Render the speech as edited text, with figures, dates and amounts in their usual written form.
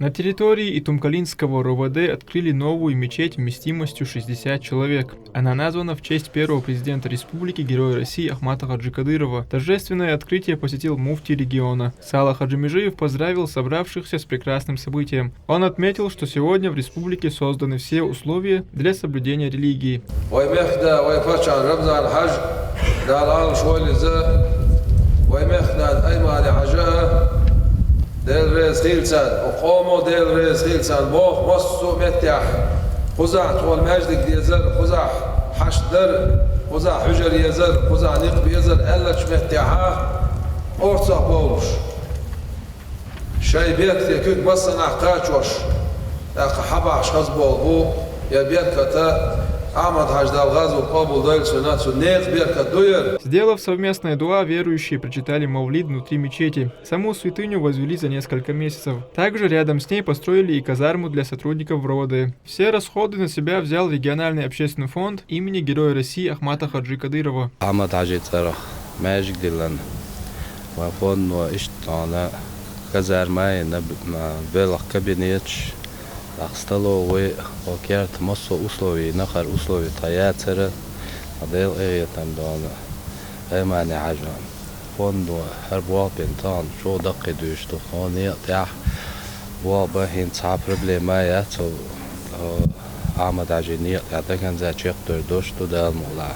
На территории Итумкалинского РОВД открыли новую мечеть вместимостью 60 человек. Она названа в честь первого президента республики, Героя России Ахмата Хаджи Кадырова. Торжественное открытие посетил муфтий региона. Саала Хаджимежиев поздравил собравшихся с прекрасным событием. Он отметил, что сегодня в республике созданы все условия для соблюдения религии. دل رز خيلسان وقوموا دل رز خيلسان بوخ مصو متح خزع طول مجدك يزر خزع حشدر خزع حجر يزر خزع نقب يزر ألش متحها أرصح بولش شاي بيت يكوك بصنا قاچوش اخ حبا شخص بولبو يا بيت كتا Сделав совместное дуа, верующие прочитали мавлид внутри мечети. Саму святыню возвели за несколько месяцев. Также рядом с ней построили и казарму для сотрудников РОВД. Все расходы на себя взял региональный общественный фонд имени Героя России Ахмата Хаджи Кадырова. столовые, океарт массу условий, нахар условий таятера, модел там дона, эмани ажан, фонду, харбуал пентан, шо дакки душто, он يقطع وابهين صعب проблема я то Ахмад Хаджи يقطع ده كان زي شيخ دوشتو ده المولا.